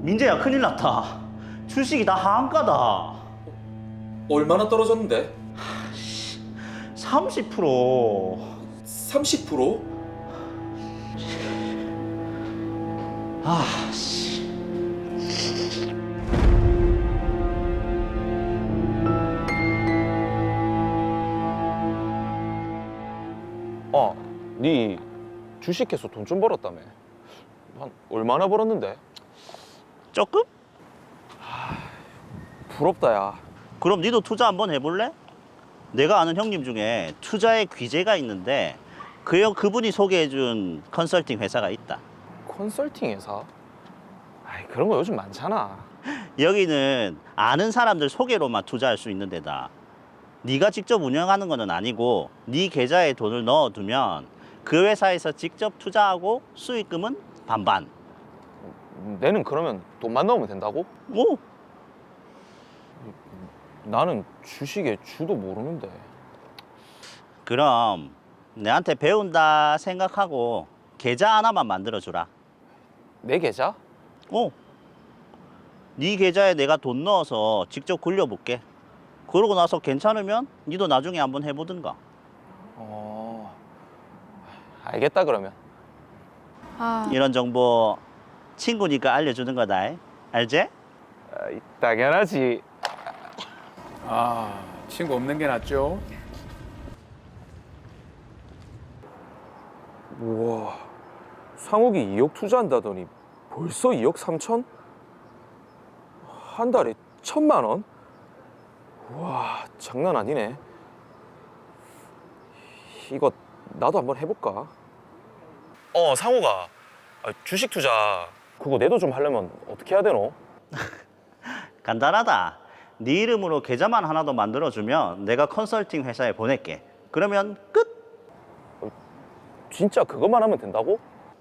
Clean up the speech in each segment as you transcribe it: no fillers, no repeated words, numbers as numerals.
민재야, 큰일 났다. 주식이 다 하한가다. 얼마나 떨어졌는데? 30%. 30%? 아, 씨. 네 주식해서 돈 좀 벌었다며. 한 얼마나 벌었는데? 조금? 부럽다, 야. 그럼 니도 투자 한번 해볼래? 내가 아는 형님 중에 투자에 귀재가 있는데 그분이 소개해준 컨설팅 회사가 있다. 컨설팅 회사? 아이, 그런 거 요즘 많잖아. 여기는 아는 사람들 소개로만 투자할 수 있는 데다. 네가 직접 운영하는 거는 아니고 네 계좌에 돈을 넣어두면 그 회사에서 직접 투자하고 수익금은 반반. 내는 그러면 돈만 넣으면 된다고? 오, 나는 주식의 주도 모르는데. 그럼 내한테 배운다 생각하고 계좌 하나만 만들어주라. 내 계좌? 오, 네 계좌에 내가 돈 넣어서 직접 굴려볼게. 그러고 나서 괜찮으면 니도 나중에 한번 해보든가. 알겠다, 그러면. 아, 이런 정보 친구니까 알려주는 거다. 알지? 당연하지. 아, 친구 없는 게 낫죠? 우와, 상욱이 2억 투자한다더니 벌써 2억 3천? 한 달에 1,000만 원? 우와, 장난 아니네. 이거 나도 한번 해볼까? 상욱아, 주식 투자 그거 내도 좀 하려면 어떻게 해야 되노? 간단하다. 네 이름으로 계좌만 하나 더 만들어주면 내가 컨설팅 회사에 보낼게. 그러면 끝. 진짜 그것만 하면 된다고?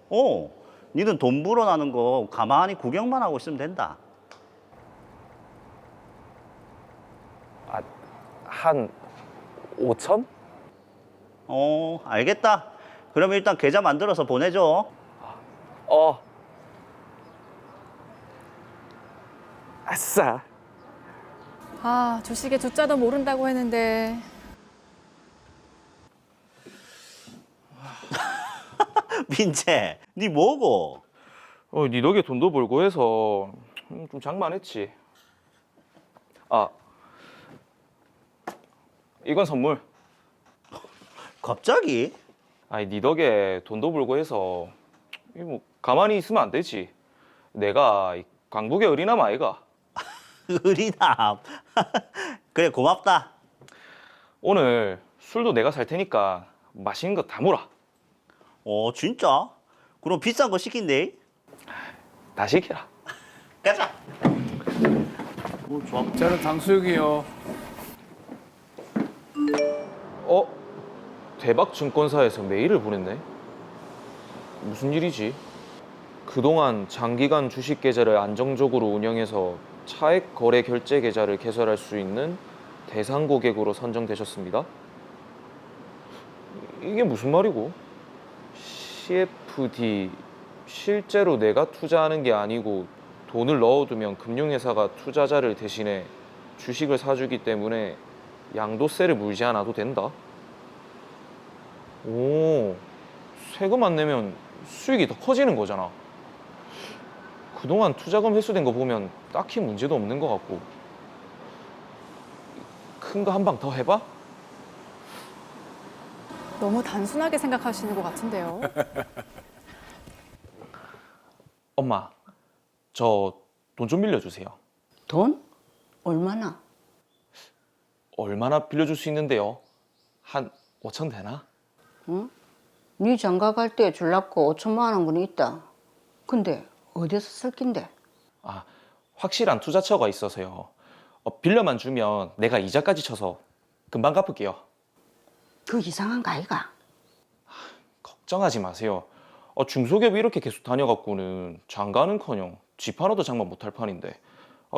오, 니는 돈 불어나는 거 가만히 구경만 하고 있으면 된다. 한 5천? 알겠다. 그럼 일단 계좌 만들어서 보내줘. 아싸. 아, 주식의 주자도 모른다고 했는데. 민재, 니 뭐고? 네 덕에 돈도 벌고 해서 좀 장만했지. 이건 선물. 갑자기? 아니, 네 덕에 돈도 벌고 해서 뭐 가만히 있으면 안 되지. 내가 이 강북의 어린아이 아이가. 의리남. 그래, 고맙다. 오늘 술도 내가 살 테니까 맛있는 거 다 몰아. 진짜? 그럼 비싼 거 시킨대? 다 시켜라. 가자. 좋아. 저는 당수육이요. 대박 증권사에서 메일을 보냈네. 무슨 일이지? 그동안 장기간 주식 계좌를 안정적으로 운영해서 차액 거래 결제 계좌를 개설할 수 있는 대상 고객으로 선정되셨습니다. 이게 무슨 말이고? CFD, 실제로 내가 투자하는 게 아니고 돈을 넣어두면 금융회사가 투자자를 대신해 주식을 사주기 때문에 양도세를 물지 않아도 된다. 오, 세금 안 내면 수익이 더 커지는 거잖아. 그동안 투자금 회수된 거 보면 딱히 문제도 없는 것 같고. 큰 거 한 방 더 해봐? 너무 단순하게 생각하시는 것 같은데요. 엄마, 저 돈 좀 빌려주세요. 돈? 얼마나? 얼마나 빌려줄 수 있는데요? 한 5천 되나? 응? 네 장가 갈 때 줄라고 5천만 원분이 있다. 근데 어디서 쓸 낀데? 확실한 투자처가 있어서요. 빌려만 주면 내가 이자까지 쳐서 금방 갚을게요. 그 이상한 거 아이가? 걱정하지 마세요. 중소기업 이렇게 계속 다녀갖고는 장가는커녕 집 하나도 장만 못할 판인데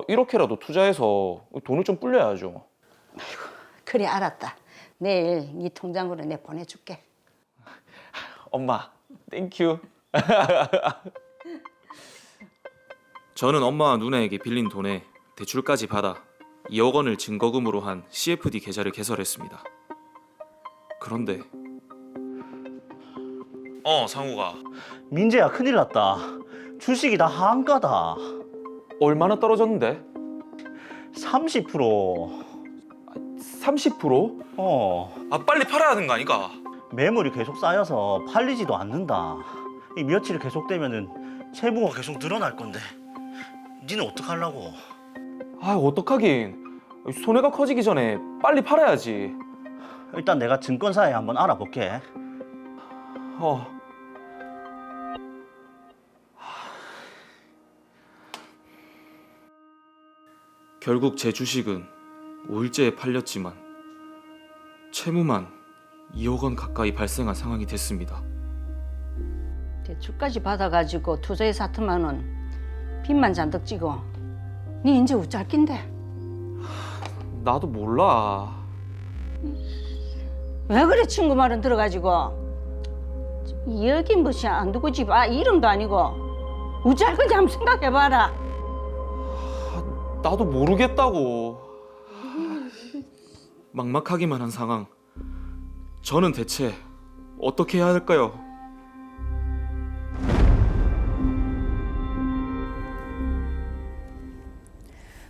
이렇게라도 투자해서 돈을 좀 불려야죠. 그래 알았다. 내일 네 통장으로 내 보내줄게. 엄마, 땡큐. 저는 엄마와 누나에게 빌린 돈에 대출까지 받아 2억 원을 증거금으로 한 CFD 계좌를 개설했습니다. 그런데 상우가 민재야, 큰일 났다. 주식이 다 한가다. 얼마나 떨어졌는데? 30%. 30%? 아 빨리 팔아야 하는 거 아니까? 매물이 계속 쌓여서 팔리지도 않는다. 이 며칠 계속되면은 채무가 계속 늘어날 건데. 니는 어떡하려고? 아 어떡하긴. 손해가 커지기 전에 빨리 팔아야지. 일단 내가 증권사에 한번 알아볼게. 결국 제 주식은 5일째에 팔렸지만 채무만 2억 원 가까이 발생한 상황이 됐습니다. 대출까지 받아가지고 투자에 4천만 원 빚만 잔뜩 찌고 니 이제 어쩔 낀데? 나도 몰라. 왜 그래 친구 말은 들어가지고 여기 뭐시 안 두고 집 이름도 아니고 어쩔 건지 한번 생각해봐라. 나도 모르겠다고. 막막하기만 한 상황. 저는 대체 어떻게 해야 할까요?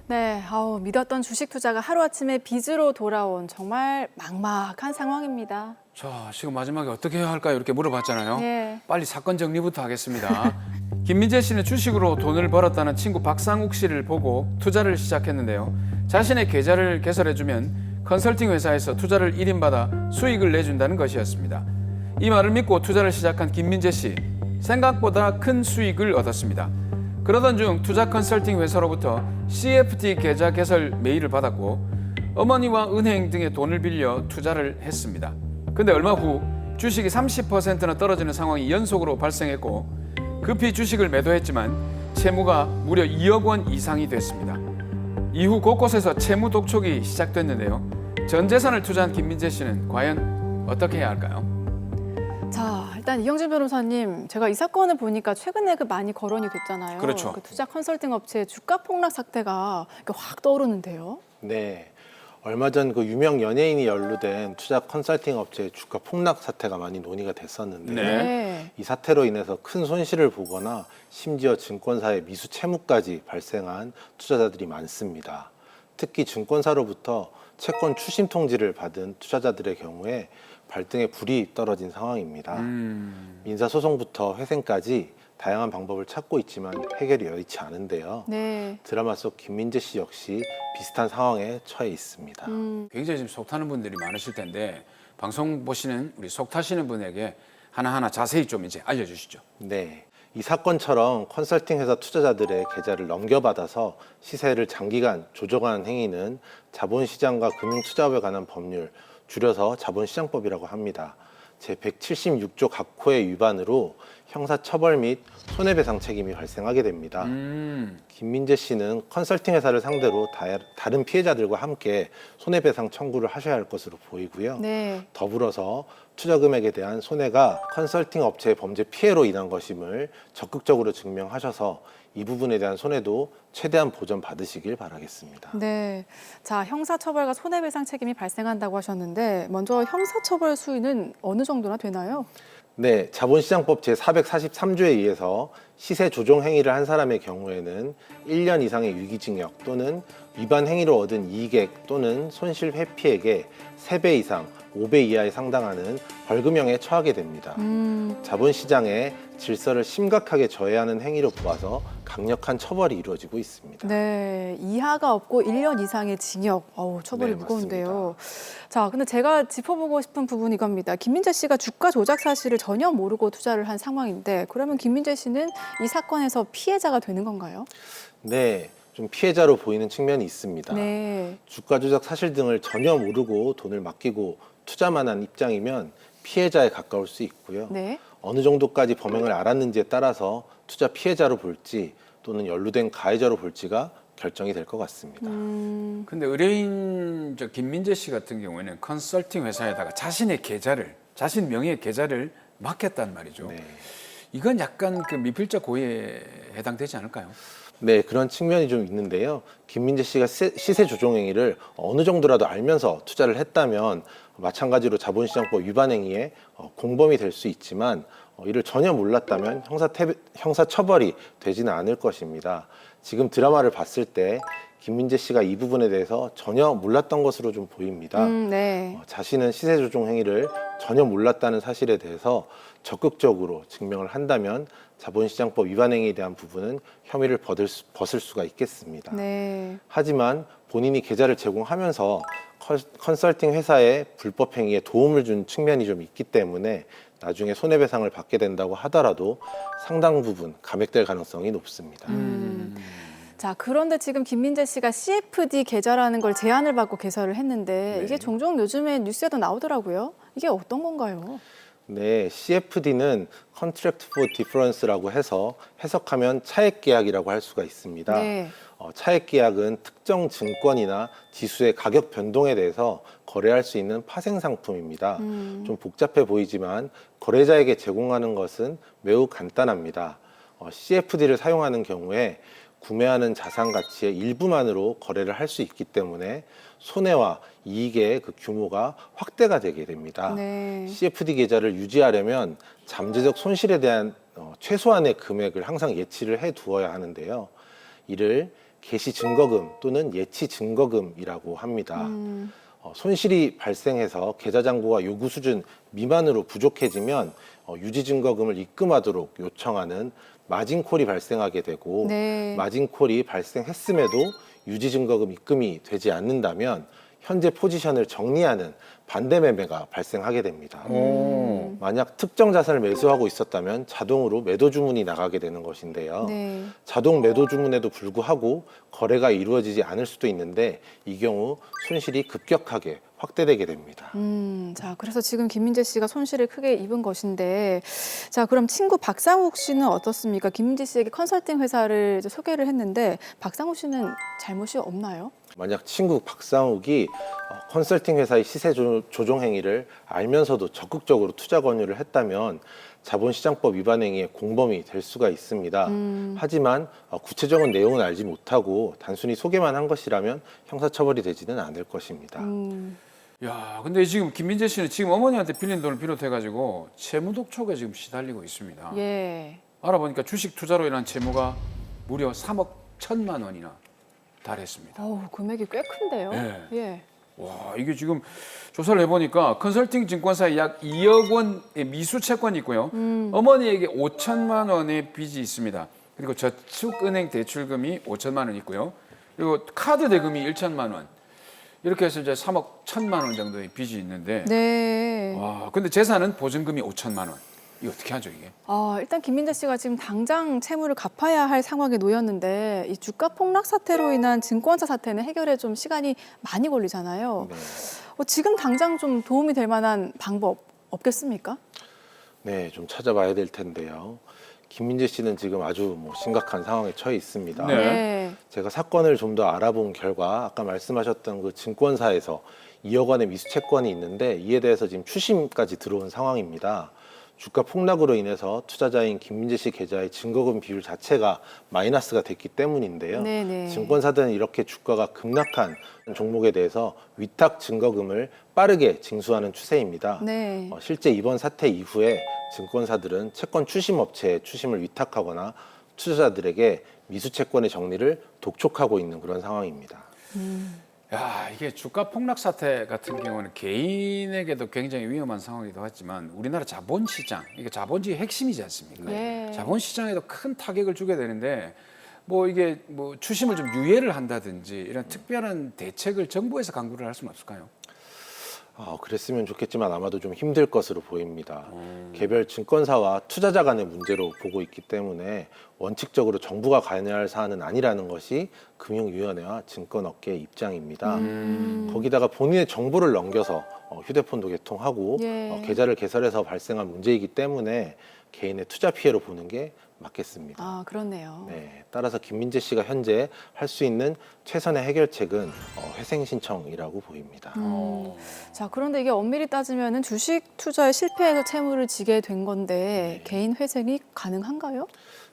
네, 믿었던 주식 투자가 하루아침에 빚으로 돌아온 정말 막막한 상황입니다. 자, 지금 마지막에 어떻게 해야 할까요? 이렇게 물어봤잖아요. 네. 빨리 사건 정리부터 하겠습니다. 김민재 씨는 주식으로 돈을 벌었다는 친구 박상욱 씨를 보고 투자를 시작했는데요. 자신의 계좌를 개설해주면 컨설팅 회사에서 투자를 1인 받아 수익을 내준다는 것이었습니다. 이 말을 믿고 투자를 시작한 김민재 씨, 생각보다 큰 수익을 얻었습니다. 그러던 중 투자 컨설팅 회사로부터 CFD 계좌 개설 메일을 받았고 어머니와 은행 등의 돈을 빌려 투자를 했습니다. 근데 얼마 후 주식이 30%나 떨어지는 상황이 연속으로 발생했고 급히 주식을 매도했지만 채무가 무려 2억 원 이상이 됐습니다. 이후 곳곳에서 채무 독촉이 시작됐는데요. 전 재산을 투자한 김민재 씨는 과연 어떻게 해야 할까요? 자, 일단 이영진 변호사님, 제가 이 사건을 보니까 최근에 많이 거론이 됐잖아요. 그렇죠. 투자 컨설팅 업체의 주가 폭락 사태가 이렇게 확 떠오르는데요. 네. 얼마 전 그 유명 연예인이 연루된 투자 컨설팅 업체의 주가 폭락 사태가 많이 논의가 됐었는데 네. 이 사태로 인해서 큰 손실을 보거나 심지어 증권사의 미수 채무까지 발생한 투자자들이 많습니다. 특히 증권사로부터 채권 추심 통지를 받은 투자자들의 경우에 발등에 불이 떨어진 상황입니다. 민사소송부터 회생까지 다양한 방법을 찾고 있지만 해결이 여의치 않은데요. 네. 드라마 속 김민재 씨 역시 비슷한 상황에 처해 있습니다. 굉장히 지금 속 타는 분들이 많으실 텐데 방송 보시는 우리 속 타시는 분에게 하나하나 자세히 좀 이제 알려주시죠. 네. 이 사건처럼 컨설팅 회사 투자자들의 계좌를 넘겨받아서 시세를 장기간 조정하는 행위는 자본시장과 금융투자업에 관한 법률, 줄여서 자본시장법이라고 합니다. 제176조 각호의 위반으로 형사처벌 및 손해배상 책임이 발생하게 됩니다. 김민재 씨는 컨설팅 회사를 상대로 다른 피해자들과 함께 손해배상 청구를 하셔야 할 것으로 보이고요. 네. 더불어서 투자 금액에 대한 손해가 컨설팅 업체의 범죄 피해로 인한 것임을 적극적으로 증명하셔서 이 부분에 대한 손해도 최대한 보전받으시길 바라겠습니다. 네. 자, 형사처벌과 손해배상 책임이 발생한다고 하셨는데 먼저 형사처벌 수위는 어느 정도나 되나요? 네, 자본시장법 제443조에 의해서 시세 조종 행위를 한 사람의 경우에는 1년 이상의 유기징역 또는 위반 행위로 얻은 이익액 또는 손실 회피액의 3배 이상 5배 이하에 상당하는 벌금형에 처하게 됩니다. 자본시장의 질서를 심각하게 저해하는 행위로 보아서 강력한 처벌이 이루어지고 있습니다. 네, 이하가 없고 1년 이상의 징역. 처벌이 네, 무거운데요. 자, 근데 제가 짚어보고 싶은 부분이 이겁니다. 김민재 씨가 주가 조작 사실을 전혀 모르고 투자를 한 상황인데 그러면 김민재 씨는 이 사건에서 피해자가 되는 건가요? 네, 좀 피해자로 보이는 측면이 있습니다. 네. 주가 조작 사실 등을 전혀 모르고 돈을 맡기고 투자만 한 입장이면 피해자에 가까울 수 있고요. 네. 어느 정도까지 범행을 알았는지에 따라서 투자 피해자로 볼지 또는 연루된 가해자로 볼지가 결정이 될 것 같습니다. 근데 의뢰인 김민재 씨 같은 경우에는 컨설팅 회사에다가 자신의 계좌를, 자신 명의의 계좌를 맡겼단 말이죠. 네. 이건 약간 그 미필적 고의에 해당되지 않을까요? 네, 그런 측면이 좀 있는데요. 김민재 씨가 시세 조종 행위를 어느 정도라도 알면서 투자를 했다면 마찬가지로 자본시장법 위반 행위에 공범이 될 수 있지만 이를 전혀 몰랐다면 형사 처벌이 되지는 않을 것입니다. 지금 드라마를 봤을 때 김민재 씨가 이 부분에 대해서 전혀 몰랐던 것으로 좀 보입니다. 네. 자신은 시세 조종 행위를 전혀 몰랐다는 사실에 대해서 적극적으로 증명을 한다면 자본시장법 위반 행위에 대한 부분은 혐의를 벗을 수가 있겠습니다. 네. 하지만 본인이 계좌를 제공하면서 컨설팅 회사의 불법 행위에 도움을 준 측면이 좀 있기 때문에 나중에 손해배상을 받게 된다고 하더라도 상당 부분 감액될 가능성이 높습니다. 자, 그런데 지금 김민재 씨가 CFD 계좌라는 걸 제안을 받고 개설을 했는데 네. 이게 종종 요즘에 뉴스에도 나오더라고요. 이게 어떤 건가요? 네, CFD는 Contract for Difference라고 해서 해석하면 차액 계약이라고 할 수가 있습니다. 네. 차액 계약은 특정 증권이나 지수의 가격 변동에 대해서 거래할 수 있는 파생 상품입니다. 좀 복잡해 보이지만 거래자에게 제공하는 것은 매우 간단합니다. CFD를 사용하는 경우에 구매하는 자산 가치의 일부만으로 거래를 할 수 있기 때문에 손해와 이익의 그 규모가 확대가 되게 됩니다. 네. CFD 계좌를 유지하려면 잠재적 손실에 대한 최소한의 금액을 항상 예치를 해 두어야 하는데요. 이를 개시 증거금 또는 예치 증거금이라고 합니다. 손실이 발생해서 계좌 잔고가 요구 수준 미만으로 부족해지면 유지 증거금을 입금하도록 요청하는 마진콜이 발생하게 되고 네. 마진콜이 발생했음에도 유지 증거금 입금이 되지 않는다면 현재 포지션을 정리하는 반대 매매가 발생하게 됩니다. 만약 특정 자산을 매수하고 있었다면 자동으로 매도 주문이 나가게 되는 것인데요. 네. 자동 매도 주문에도 불구하고 거래가 이루어지지 않을 수도 있는데 이 경우 손실이 급격하게 확대되게 됩니다. 자, 그래서 지금 김민재 씨가 손실을 크게 입은 것인데, 자, 그럼 친구 박상욱 씨는 어떻습니까? 김민재 씨에게 컨설팅 회사를 이제 소개를 했는데, 박상욱 씨는 잘못이 없나요? 만약 친구 박상욱이 컨설팅 회사의 시세 조종 행위를 알면서도 적극적으로 투자 권유를 했다면 자본시장법 위반 행위의 공범이 될 수가 있습니다. 하지만 구체적인 내용은 알지 못하고 단순히 소개만 한 것이라면 형사처벌이 되지는 않을 것입니다. 야, 근데 지금 김민재 씨는 지금 어머니한테 빌린 돈을 비롯해가지고 채무 독촉에 지금 시달리고 있습니다. 예. 알아보니까 주식 투자로 인한 채무가 무려 3억 1천만 원이나 달했습니다. 어우, 금액이 꽤 큰데요? 네. 예. 와, 이게 지금 조사를 해보니까 컨설팅 증권사에 약 2억 원의 미수 채권이 있고요. 어머니에게 5천만 원의 빚이 있습니다. 그리고 저축은행 대출금이 5천만 원 있고요. 그리고 카드 대금이 1천만 원. 이렇게 해서 이제 3억 1천만 원 정도의 빚이 있는데, 네. 와, 근데 재산은 보증금이 5천만 원. 이거 어떻게 하죠 이게? 일단 김민재 씨가 지금 당장 채무를 갚아야 할 상황에 놓였는데 이 주가 폭락 사태로 인한 증권사 사태는 해결에 좀 시간이 많이 걸리잖아요. 네. 지금 당장 좀 도움이 될 만한 방법 없겠습니까? 네, 좀 찾아봐야 될 텐데요. 김민재 씨는 지금 아주 심각한 상황에 처해 있습니다. 네. 제가 사건을 좀 더 알아본 결과 아까 말씀하셨던 그 증권사에서 2억 원의 미수 채권이 있는데 이에 대해서 지금 추심까지 들어온 상황입니다. 주가 폭락으로 인해서 투자자인 김민재 씨 계좌의 증거금 비율 자체가 마이너스가 됐기 때문인데요. 네네. 증권사들은 이렇게 주가가 급락한 종목에 대해서 위탁 증거금을 빠르게 징수하는 추세입니다. 네. 실제 이번 사태 이후에 증권사들은 채권 추심 업체에 추심을 위탁하거나 투자자들에게 미수 채권의 정리를 독촉하고 있는 그런 상황입니다. 야, 이게 주가 폭락 사태 같은 경우는 개인에게도 굉장히 위험한 상황이기도 하지만 우리나라 자본시장, 이게 자본주의 핵심이지 않습니까? 네. 자본시장에도 큰 타격을 주게 되는데 이게 추심을 좀 유예를 한다든지 이런 특별한 대책을 정부에서 강구를 할 수는 없을까요? 그랬으면 좋겠지만 아마도 좀 힘들 것으로 보입니다. 개별 증권사와 투자자 간의 문제로 보고 있기 때문에 원칙적으로 정부가 관여할 사안은 아니라는 것이 금융위원회와 증권업계의 입장입니다. 거기다가 본인의 정보를 넘겨서 휴대폰도 개통하고 예. 계좌를 개설해서 발생한 문제이기 때문에 개인의 투자 피해로 보는 게 맞겠습니다. 그렇네요. 네, 따라서 김민재 씨가 현재 할 수 있는 최선의 해결책은 회생 신청이라고 보입니다. 자, 그런데 이게 엄밀히 따지면은 주식 투자에 실패해서 채무를 지게 된 건데 네. 개인 회생이 가능한가요?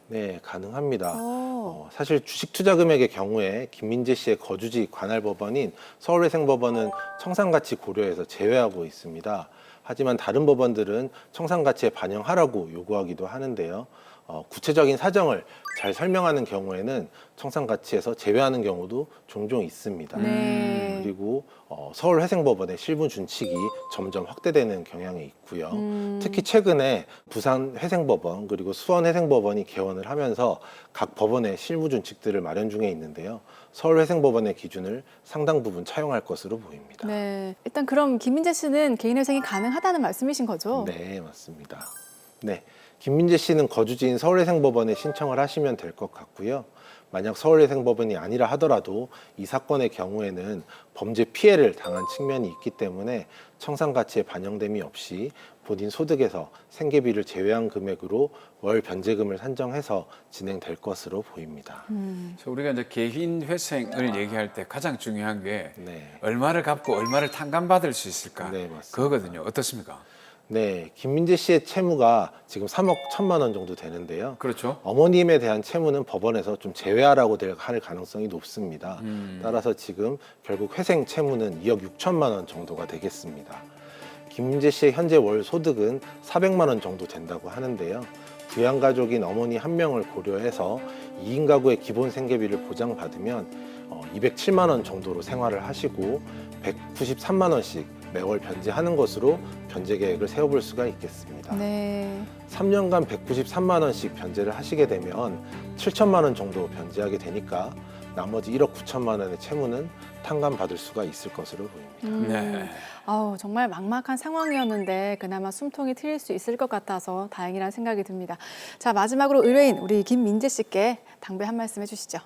네, 가능합니다. 오. 사실 주식 투자 금액의 경우에 김민재 씨의 거주지 관할 법원인 서울회생법원은 청산가치 고려해서 제외하고 있습니다. 하지만 다른 법원들은 청산가치에 반영하라고 요구하기도 하는데요. 구체적인 사정을 잘 설명하는 경우에는 청산가치에서 제외하는 경우도 종종 있습니다. 네. 그리고 서울회생법원의 실무 준칙이 점점 확대되는 경향이 있고요. 특히 최근에 부산회생법원 그리고 수원회생법원이 개원을 하면서 각 법원의 실무 준칙들을 마련 중에 있는데요. 서울회생법원의 기준을 상당 부분 차용할 것으로 보입니다. 네. 일단 그럼 김민재 씨는 개인 회생이 가능하다는 말씀이신 거죠? 네, 맞습니다. 네, 김민재 씨는 거주지인 서울회생법원에 신청을 하시면 될 것 같고요. 만약 서울회생법원이 아니라 하더라도 이 사건의 경우에는 범죄 피해를 당한 측면이 있기 때문에 청산가치에 반영됨이 없이 본인 소득에서 생계비를 제외한 금액으로 월 변제금을 산정해서 진행될 것으로 보입니다. 그래서 우리가 이제 개인 회생을 얘기할 때 가장 중요한 게 네. 얼마를 갚고 얼마를 탕감받을 수 있을까? 네, 맞습니다. 그거거든요. 어떻습니까? 네, 김민재 씨의 채무가 지금 3억 1천만 원 정도 되는데요. 그렇죠. 어머님에 대한 채무는 법원에서 좀 제외하라고 할 가능성이 높습니다. 따라서 지금 결국 회생 채무는 2억 6천만 원 정도가 되겠습니다. 김민재 씨의 현재 월 소득은 400만 원 정도 된다고 하는데요. 부양가족인 어머니 한 명을 고려해서 2인 가구의 기본 생계비를 보장받으면 207만 원 정도로 생활을 하시고 193만 원씩 매월 변제하는 것으로 변제 계획을 세워볼 수가 있겠습니다. 네. 3년간 193만 원씩 변제를 하시게 되면 7천만 원 정도 변제하게 되니까 나머지 1억 9천만 원의 채무는 탕감받을 수가 있을 것으로 보입니다. 네. 아우, 정말 막막한 상황이었는데 그나마 숨통이 트일 수 있을 것 같아서 다행이라는 생각이 듭니다. 자, 마지막으로 의뢰인 우리 김민재 씨께 당부의 한 말씀 해주시죠.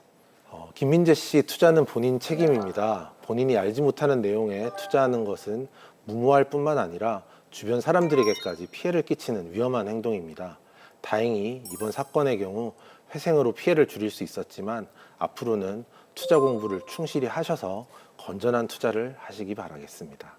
김민재 씨 투자는 본인 책임입니다. 본인이 알지 못하는 내용에 투자하는 것은 무모할 뿐만 아니라 주변 사람들에게까지 피해를 끼치는 위험한 행동입니다. 다행히 이번 사건의 경우 회생으로 피해를 줄일 수 있었지만 앞으로는 투자 공부를 충실히 하셔서 건전한 투자를 하시기 바라겠습니다.